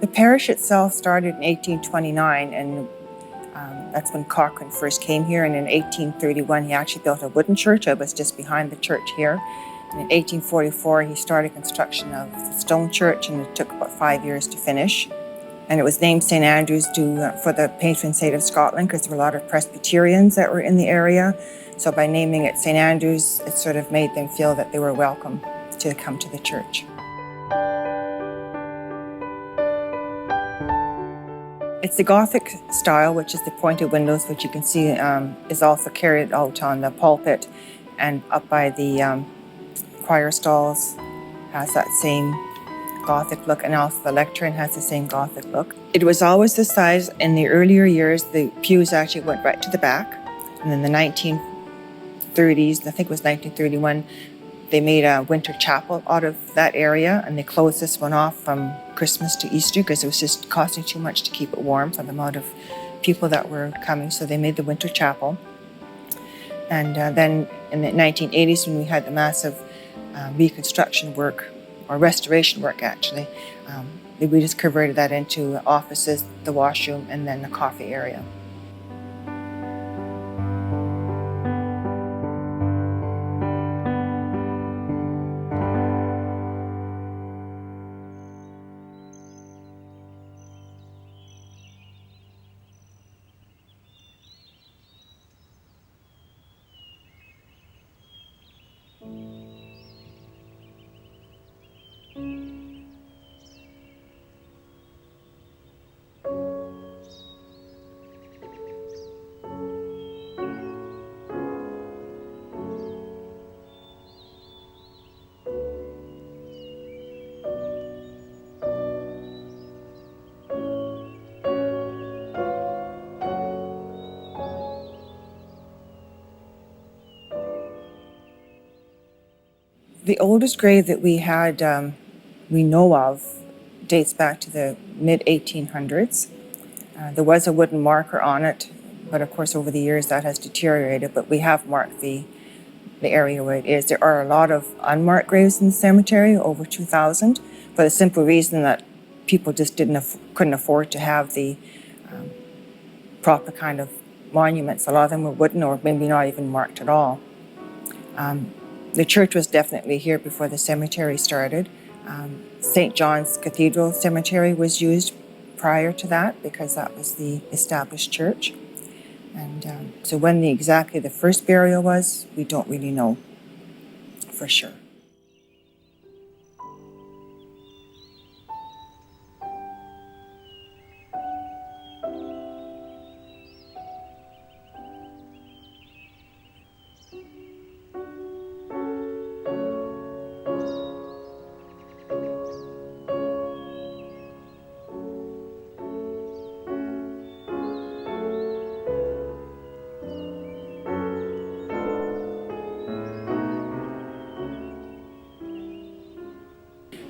The parish itself started in 1829, and that's when Cochrane first came here. And in 1831, he actually built a wooden church. I was just behind the church here. And in 1844, he started construction of the stone church, and it took about 5 years to finish. And it was named St. Andrews for the patron saint of Scotland, because there were a lot of Presbyterians that were in the area. So by naming it St. Andrews, it sort of made them feel that they were welcome to come to the church. It's the Gothic style, which is the pointed windows, which you can see is also carried out on the pulpit, and up by the choir stalls has that same Gothic look, and also the lectern has the same Gothic look. It was always the size. In the earlier years, the pews actually went right to the back, and in the 1930s, I think it was 1931, they made a winter chapel out of that area, and they closed this one off from Christmas to Easter because it was just costing too much to keep it warm for the amount of people that were coming, so they made the winter chapel. And then in the 1980s, when we had the massive reconstruction work, or restoration work actually, we just converted that into offices, the washroom, and then the coffee area. The oldest grave that we had, we know of, dates back to the mid-1800s. There was a wooden marker on it, but of course over the years that has deteriorated, but we have marked the area where it is. There are a lot of unmarked graves in the cemetery, over 2,000, for the simple reason that people just couldn't afford to have the proper kind of monuments. A lot of them were wooden, or maybe not even marked at all. The church was definitely here before the cemetery started. St. John's Cathedral Cemetery was used prior to that because that was the established church. And so when exactly the first burial was, we don't really know for sure.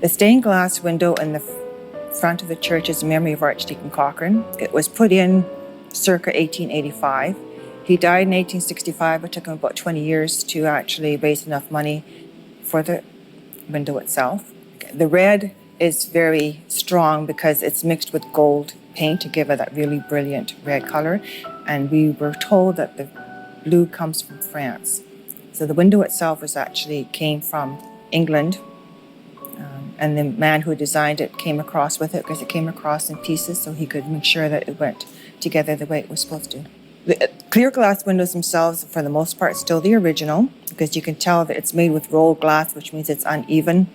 The stained glass window in the front of the church is in memory of Archdeacon Cochrane. It was put in circa 1885. He died in 1865. It took him about 20 years to actually raise enough money for the window itself. The red is very strong because it's mixed with gold paint to give it that really brilliant red color. And we were told that the blue comes from France. So the window itself came from England. And the man who designed it came across with it because it came across in pieces, so he could make sure that it went together the way it was supposed to. The clear glass windows themselves, for the most part, still the original, because you can tell that it's made with rolled glass, which means it's uneven,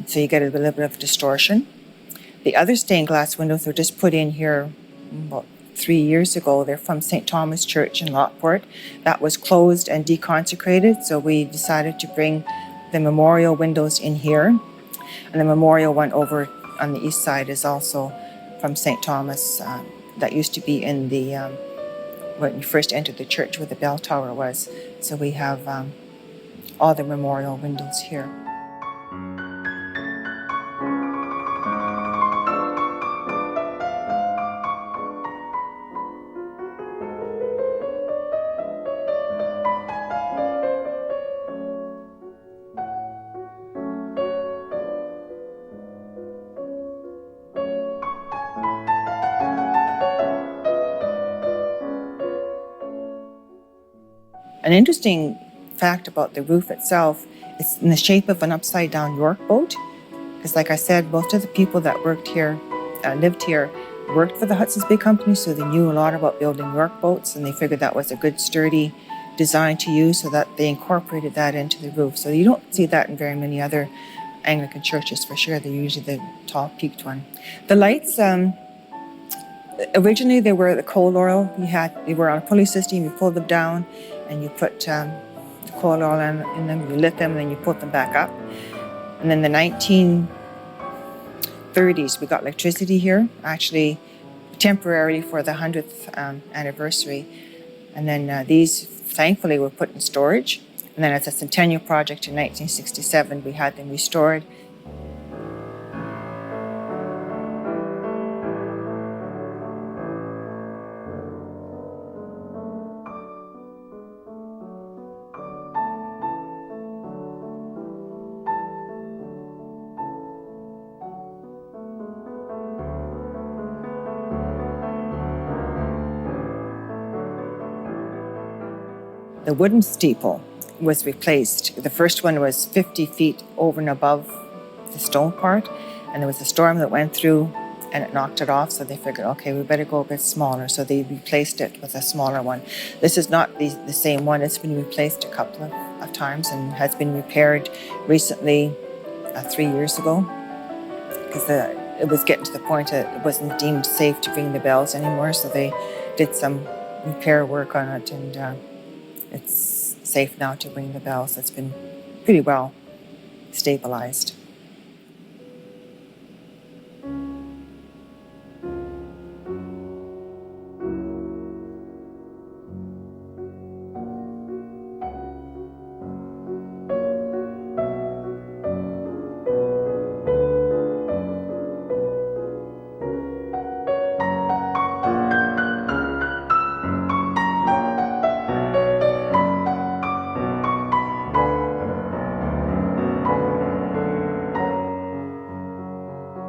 so you get a little bit of distortion. The other stained glass windows were just put in here about 3 years ago. They're from St. Thomas Church in Lockport. That was closed and deconsecrated, so we decided to bring the memorial windows in here. And the memorial one over on the east side is also from St. Thomas. That used to be in the when you first entered the church where the bell tower was. So we have all the memorial windows here. An interesting fact about the roof itself, it's in the shape of an upside-down York boat. Because like I said, most of the people that worked here, lived here, worked for the Hudson's Bay Company, so they knew a lot about building York boats, and they figured that was a good, sturdy design to use, so that they incorporated that into the roof. So you don't see that in very many other Anglican churches, for sure. They're usually the tall, peaked one. The lights, originally they were the coal oil. They were on a pulley system. You pulled them down, and you put the coal oil in them, you lit them, and then you put them back up. And then the 1930s, we got electricity here, actually temporarily for the 100th anniversary. And then these, thankfully, were put in storage. And then as a centennial project in 1967, we had them restored. The wooden steeple was replaced. The first one was 50 feet over and above the stone part, and there was a storm that went through and it knocked it off, so they figured, okay, we better go a bit smaller, so they replaced it with a smaller one. This is not the same one. It's been replaced a couple of times and has been repaired recently, 3 years ago, because it was getting to the point that it wasn't deemed safe to ring the bells anymore, so they did some repair work on it, and it's safe now to ring the bells. It's been pretty well stabilized.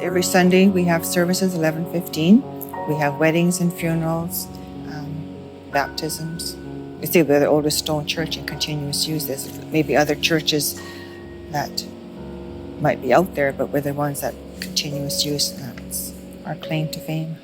Every Sunday we have services 11:15. We have weddings and funerals, baptisms. You see, we're the oldest stone church in continuous use. There's maybe other churches that might be out there, but we're the ones that continuous use, and that's our claim to fame.